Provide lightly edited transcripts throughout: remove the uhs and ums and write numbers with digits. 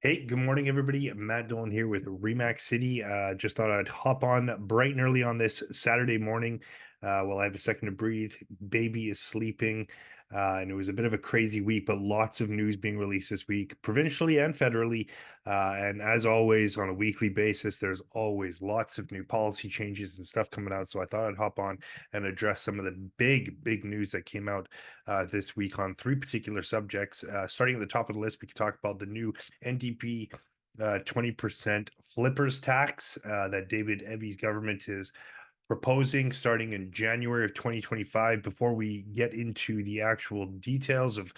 Hey, good morning, everybody. Matt Dolan here with Remax City. Just thought I'd hop on bright and early on this Saturday morning while I have a second to breathe. Baby is sleeping, and it was a bit of a crazy week, but lots of news being released this week, provincially and federally. And as always, on a weekly basis, there's always lots of new policy changes and stuff coming out. So I thought I'd hop on and address some of the big news that came out this week on three particular subjects. Starting at the top of the list, we could talk about the new NDP 20% flippers tax that David Eby's government is proposing starting in January of 2025. Before we get into the actual details of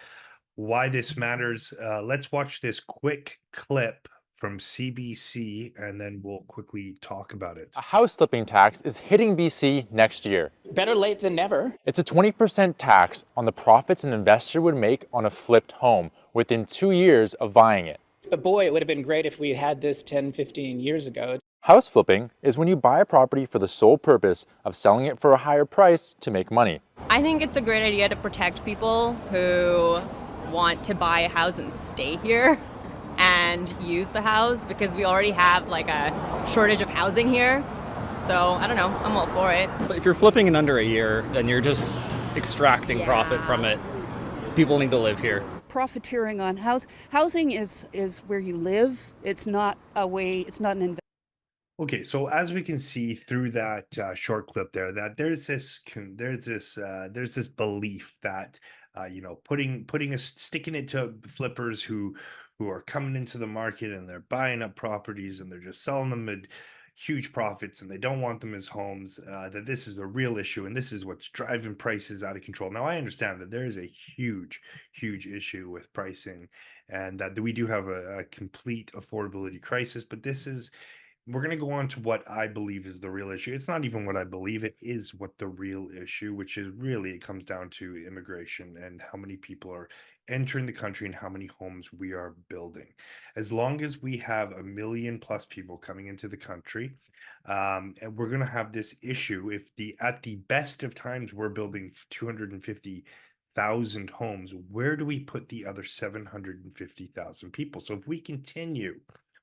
why this matters, let's watch this quick clip from CBC and then we'll quickly talk about it. A house flipping tax is hitting BC next year. Better late than never. It's a 20% tax on the profits an investor would make on a flipped home within 2 years of buying it. But boy, it would have been great if we had had this 10, 15 years ago. House flipping is when you buy a property for the sole purpose of selling it for a higher price to make money. I think it's a great idea to protect people who want to buy a house and stay here and use the house because we already have like a shortage of housing here. So I don't know, I'm all for it. But if you're flipping in under a year, then you're just extracting profit from it. People need to live here. Profiteering on housing is where you live. It's not a way. It's not an investment. Okay, so as we can see through that short clip there, that there's this belief that putting a sticking it to flippers who are coming into the market and they're buying up properties and they're just selling them at huge profits and they don't want them as homes. That this is a real issue and this is what's driving prices out of control. Now I understand that there is a huge issue with pricing and that we do have a complete affordability crisis, but this is we're going to go on to what I believe is the real issue. It's not even what I believe, it is what the real issue, which is really, it comes down to immigration and how many people are entering the country and how many homes we are building. As long as we have a million plus people coming into the country, and we're going to have this issue if the at the best of times we're building 250,000 homes, where do we put the other 750,000 people? So if we continue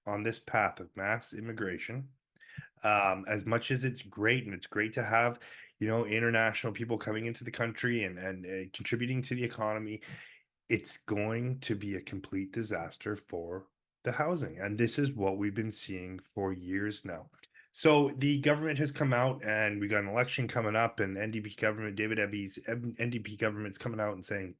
on this path of mass immigration, as much as it's great and it's great to have, international people coming into the country and contributing to the economy, it's going to be a complete disaster for the housing. And this is what we've been seeing for years now. So the government has come out and we got an election coming up and NDP government, David Eby's NDP government's coming out and saying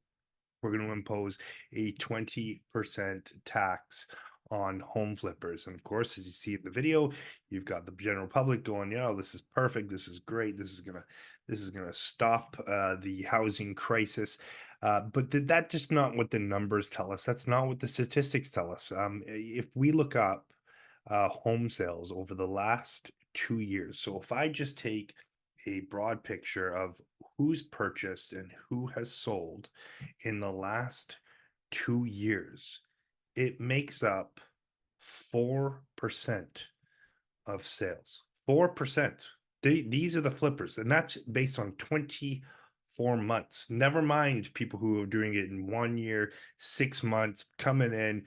we're going to impose a 20% tax on home flippers. And of course, as you see in the video, you've got the general public going, this is perfect, this is great, this is gonna stop the housing crisis. But that just not what the numbers tell us. That's not what the statistics tell us. If we look up home sales over the last 2 years, so if I just take a broad picture of who's purchased and who has sold in the last 2 years, it makes up 4% of sales. 4%. These are the flippers, and that's based on 24 months. Never mind people who are doing it in 1 year, 6 months, coming in,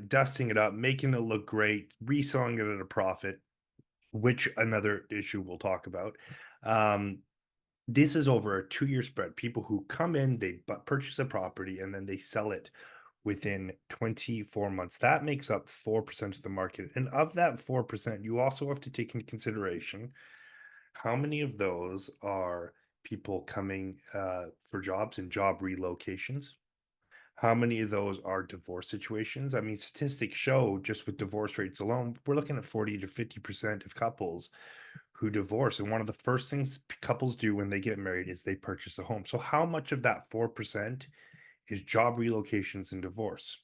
dusting it up, making it look great, reselling it at a profit, which another issue we'll talk about. This is over a 2-year spread. People who come in, they purchase a property, and then they sell it within 24 months. That makes up 4% of the market. And of that 4%, you also have to take into consideration how many of those are people coming for jobs and job relocations. How many of those are divorce situations? I mean, statistics show just with divorce rates alone, we're looking at 40 to 50% of couples who divorce. And one of the first things couples do when they get married is they purchase a home. So, how much of that 4% is job relocations and divorce?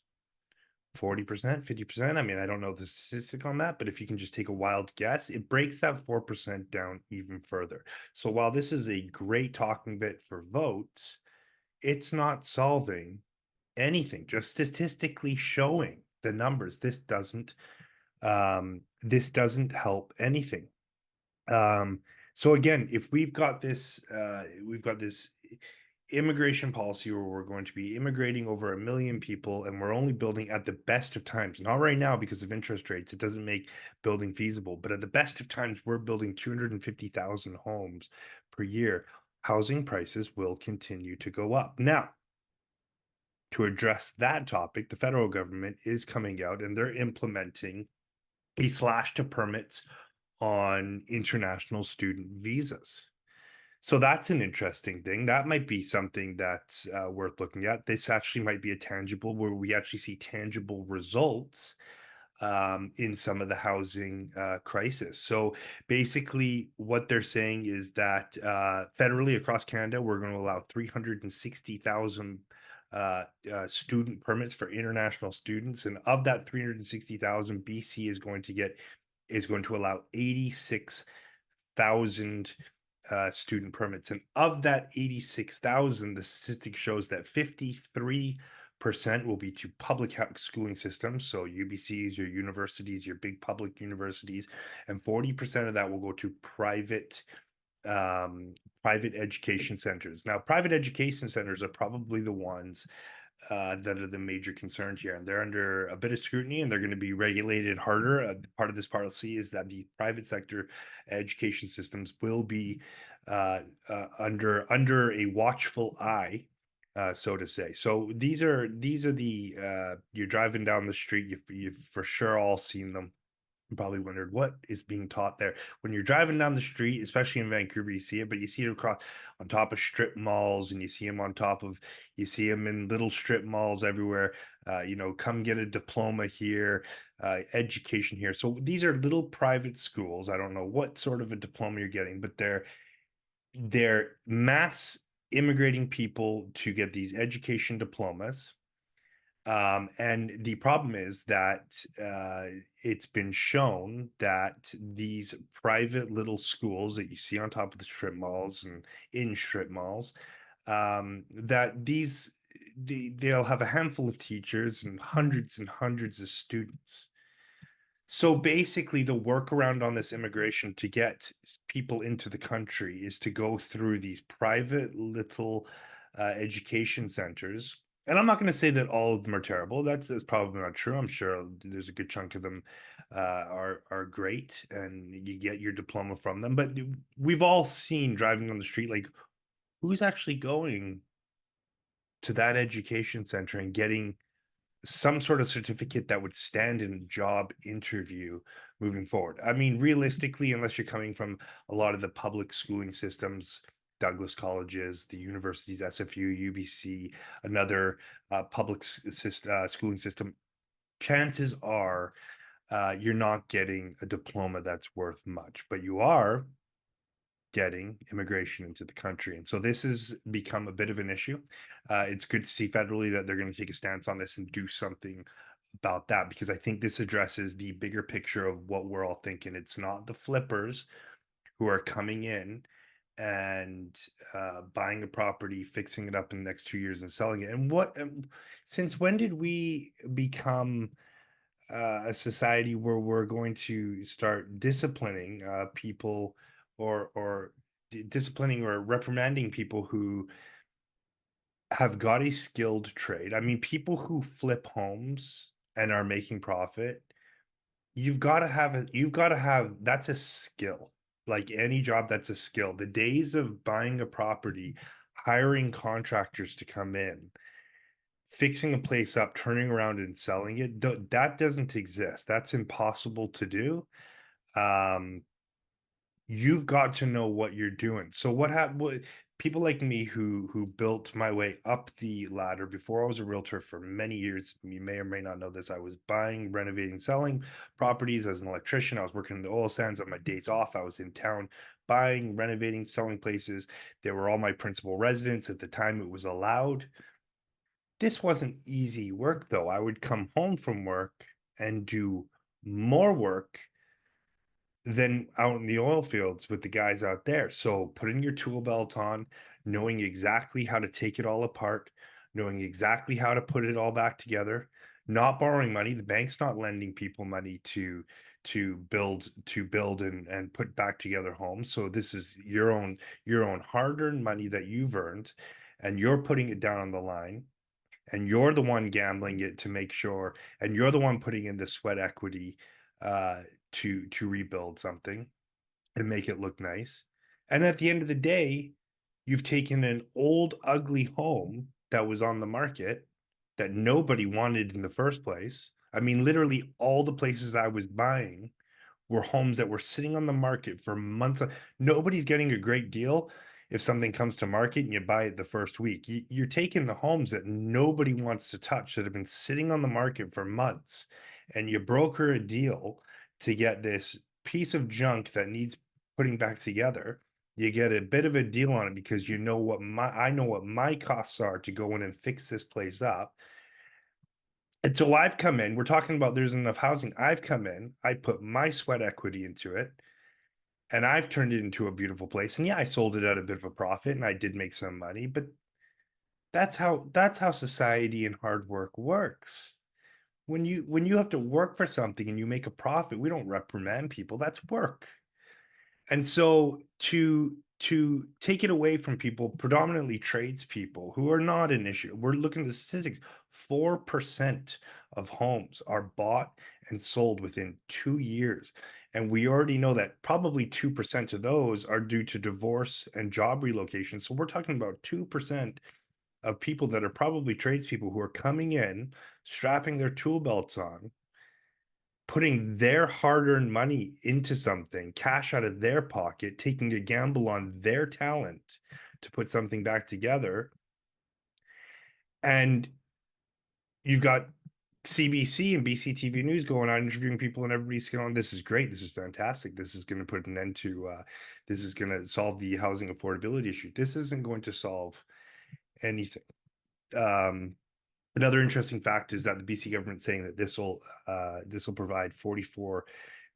40%, 50%? I mean, I don't know the statistic on that, but if you can just take a wild guess, it breaks that 4% down even further. So, while this is a great talking bit for votes, it's not solving anything, just statistically showing the numbers. This doesn't help anything. So again, if we've got this immigration policy where we're going to be immigrating over 1 million people and we're only building at the best of times, not right now because of interest rates, it doesn't make building feasible, but at the best of times, we're building 250,000 homes per year. Housing prices will continue to go up. Now, to address that topic, the federal government is coming out and they're implementing a slash to permits on international student visas. So that's an interesting thing. That might be something that's worth looking at. This actually might be a tangible where we actually see tangible results in some of the housing crisis. So basically, what they're saying is that federally across Canada, we're going to allow 360,000 student permits for international students, and of that 360,000, BC is going to allow 86,000 student permits. And of that 86,000, the statistic shows that 53% will be to public schooling systems, so UBCs, your universities, your big public universities, and 40% of that will go to private education centers. Now, private education centers are probably the ones that are the major concern here, and they're under a bit of scrutiny, and they're going to be regulated harder. Part of this policy is that the private sector education systems will be under a watchful eye, so to say. So these are the you're driving down the street, you've for sure all seen them. You probably wondered what is being taught there. When you're driving down the street, especially in Vancouver, you see it, but you see it across on top of strip malls, and you see them you see them in little strip malls everywhere. Come get a diploma here, education here. So these are little private schools. I don't know what sort of a diploma you're getting, but they're mass immigrating people to get these education diplomas. And the problem is that it's been shown that these private little schools that you see on top of the strip malls and in strip malls, that they'll have a handful of teachers and hundreds of students. So basically, the workaround on this immigration to get people into the country is to go through these private little education centers. And I'm not going to say that all of them are terrible. That's probably not true. I'm sure there's a good chunk of them are great, and you get your diploma from them. But we've all seen driving on the street, like who's actually going to that education center and getting some sort of certificate that would stand in a job interview moving forward. I mean, realistically, unless you're coming from a lot of the public schooling systems, Douglas colleges, the universities, SFU, UBC, another public schooling system, chances are you're not getting a diploma that's worth much, but you are getting immigration into the country. And so this has become a bit of an issue. It's good to see federally that they're going to take a stance on this and do something about that, because I think this addresses the bigger picture of what we're all thinking. It's not the flippers who are coming in and buying a property, fixing it up in the next 2 years and selling it. And since when did we become a society where we're going to start disciplining people or disciplining or reprimanding people who have got a skilled trade? I mean, people who flip homes and are making profit, you've got to have that's a skill. Like any job, that's a skill. The days of buying a property, hiring contractors to come in, fixing a place up, turning around and selling it, that doesn't exist. That's impossible to do. You've got to know what you're doing. So what happened? People like me who built my way up the ladder before I was a realtor for many years. You may or may not know this. I was buying, renovating, selling properties as an electrician. I was working in the oil sands on my days off. I was in town buying, renovating, selling places. They were all my principal residents at the time it was allowed. This wasn't easy work, though. I would come home from work and do more work than out in the oil fields with the guys out there. So putting your tool belt on, knowing exactly how to take it all apart, knowing exactly how to put it all back together, not borrowing money. The bank's not lending people money to build and put back together homes. So this is your own hard-earned money that you've earned. and you're putting it down on the line, and you're the one gambling it to make sure, and you're the one putting in the sweat equity to rebuild something and make it look nice. And at the end of the day, you've taken an old, ugly home that was on the market that nobody wanted in the first place. I mean, literally all the places I was buying were homes that were sitting on the market for months. Nobody's getting a great deal if something comes to market and you buy it the first week. You're taking the homes that nobody wants to touch that have been sitting on the market for months, and you broker a deal to get this piece of junk that needs putting back together. You get a bit of a deal on it because you know what I know what my costs are to go in and fix this place up. And so I've come in, we're talking about there's enough housing. I've come in, I put my sweat equity into it, and I've turned it into a beautiful place. And yeah, I sold it at a bit of a profit and I did make some money, but that's how society and hard work works. When you have to work for something and you make a profit, we don't reprimand people. That's work. And so to take it away from people, predominantly tradespeople who are not an issue, we're looking at the statistics. 4% of homes are bought and sold within 2 years. And we already know that probably 2% of those are due to divorce and job relocation. So we're talking about 2% of people that are probably tradespeople who are coming in, strapping their tool belts on, putting their hard-earned money into something, cash out of their pocket, taking a gamble on their talent to put something back together. And you've got CBC and BCTV News going on interviewing people, and everybody's going, this is great, this is fantastic, this is going to put an end to this is going to solve the housing affordability issue. This isn't going to solve anything. Another interesting fact is that the BC government saying that this will provide $44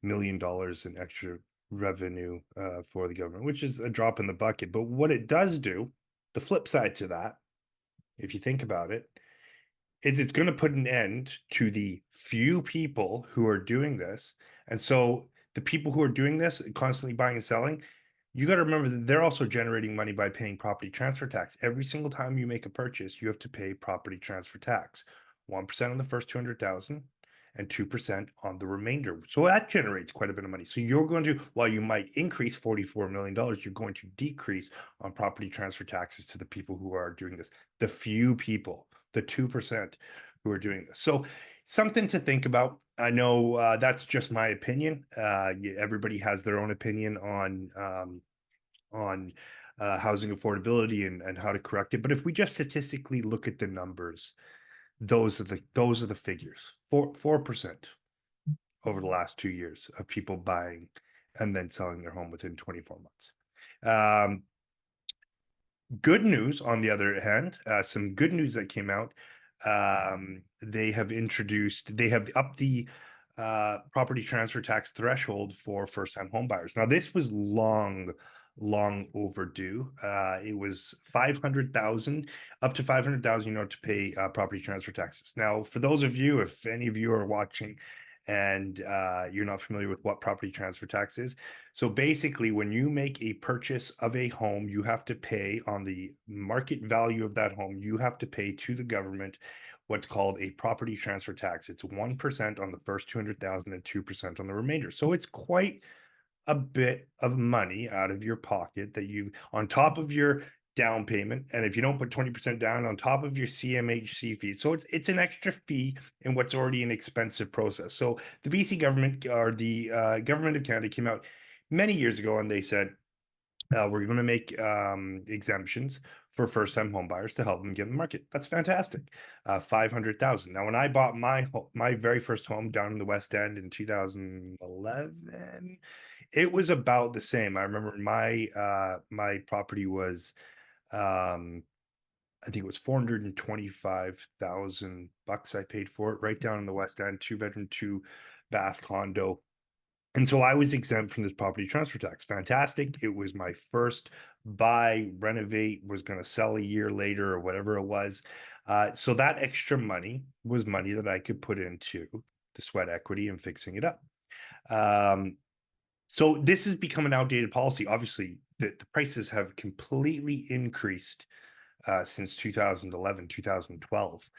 million in extra revenue for the government, which is a drop in the bucket. But what it does do, the flip side to that, if you think about it, is it's going to put an end to the few people who are doing this. And so the people who are doing this, constantly buying and selling, you got to remember that they're also generating money by paying property transfer tax. Every single time you make a purchase, you have to pay property transfer tax, 1% on the first 200,000 and 2% on the remainder. So that generates quite a bit of money. So you're going to, while you might increase $44 million, you're going to decrease on property transfer taxes to the people who are doing this, the few people, the 2% who are doing this. So something to think about. I know that's just my opinion. Everybody has their own opinion on housing affordability and how to correct it. But if we just statistically look at the numbers, those are the figures. 4% over the last 2 years of people buying and then selling their home within 24 months. Good news, on the other hand, some good news that came out. They have upped the property transfer tax threshold for first-time home buyers. Now, this was long overdue. It was 500,000, up to 500,000, to pay property transfer taxes. Now, for those of you, if any of you are watching and you're not familiar with what property transfer tax is, so basically when you make a purchase of a home, you have to pay on the market value of that home, you have to pay to the government what's called a property transfer tax. It's 1% on the first 200,000 and 2% on the remainder. So it's quite a bit of money out of your pocket that you, on top of your down payment, and if you don't put 20% down, on top of your CMHC fee. So it's an extra fee in what's already an expensive process. So the BC government, or the government of Canada, came out many years ago and they said, we're going to make exemptions for first-time home buyers to help them get in the market. That's fantastic. 500,000. Now, when I bought my very first home down in the West End in 2011, it was about the same. I remember my property was, I think it was $425,000 I paid for it, right down in the West End, 2-bedroom, 2-bath condo. And so I was exempt from this property transfer tax. Fantastic. It was my first buy, renovate, was going to sell a year later or whatever it was. So that extra money was money that I could put into the sweat equity and fixing it up. So this has become an outdated policy. Obviously, the prices have completely increased since 2011, 2012.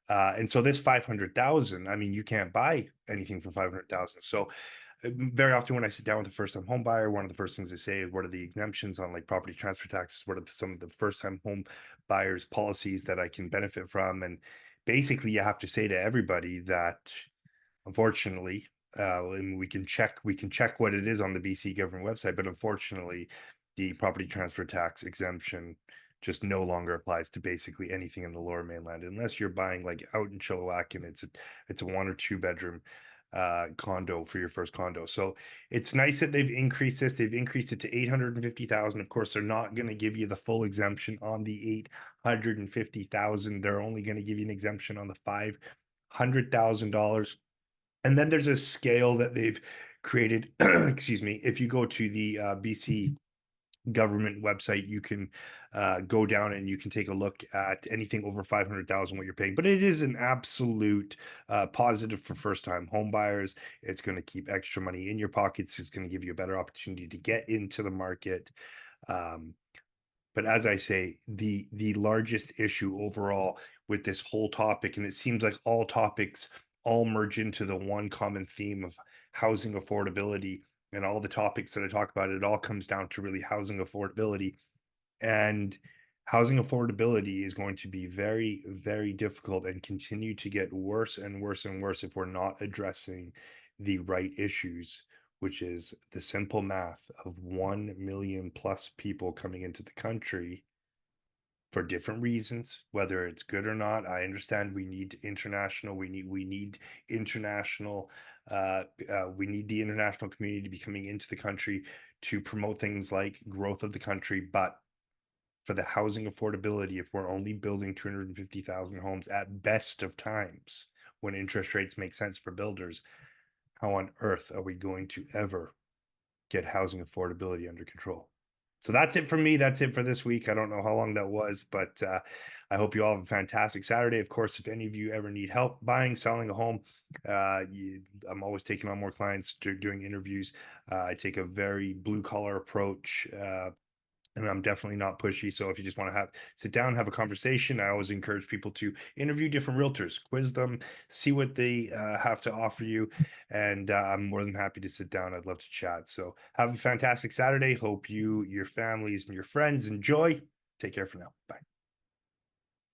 And so this 500,000, I mean, you can't buy anything for 500,000. So very often when I sit down with a first time home buyer, one of the first things they say is, what are the exemptions on like property transfer taxes? What are some of the first time home buyers policies that I can benefit from? And basically you have to say to everybody that unfortunately, and we can check what it is on the BC government website, but unfortunately the property transfer tax exemption just no longer applies to basically anything in the lower mainland unless you're buying like out in Chilliwack and it's a 1 or 2 bedroom condo for your first condo. So it's nice that they've increased this. They've increased it to 850,000. Of course, they're not going to give you the full exemption on the 850,000. They're only going to give you an exemption on the $500,000. And then there's a scale that they've created. Excuse me. If you go to the BC government website, you can go down and you can take a look at anything over 500,000 what you're paying. But it is an absolute positive for first time home buyers. It's going to keep extra money in your pockets. It's going to give you a better opportunity to get into the market. But as I say, the largest issue overall with this whole topic, and it seems like all topics all merge into the one common theme of housing affordability, and all the topics that I talk about, it all comes down to really housing affordability. And housing affordability is going to be very, very difficult and continue to get worse and worse and worse if we're not addressing the right issues, which is the simple math of 1 million plus people coming into the country for different reasons, whether it's good or not. I understand we need international, we need international, we need the international community to be coming into the country to promote things like growth of the country. But for the housing affordability, if we're only building 250,000 homes at best of times, when interest rates make sense for builders, how on earth are we going to ever get housing affordability under control? So that's it for me. That's it for this week. I don't know how long that was, but I hope you all have a fantastic Saturday. Of course, if any of you ever need help buying, selling a home, I'm always taking on more clients, doing interviews. I take a very blue collar approach. And I'm definitely not pushy. So if you just want to sit down, have a conversation, I always encourage people to interview different realtors, quiz them, see what they have to offer you. And I'm more than happy to sit down. I'd love to chat. So have a fantastic Saturday. Hope you, your families, and your friends enjoy. Take care for now. Bye.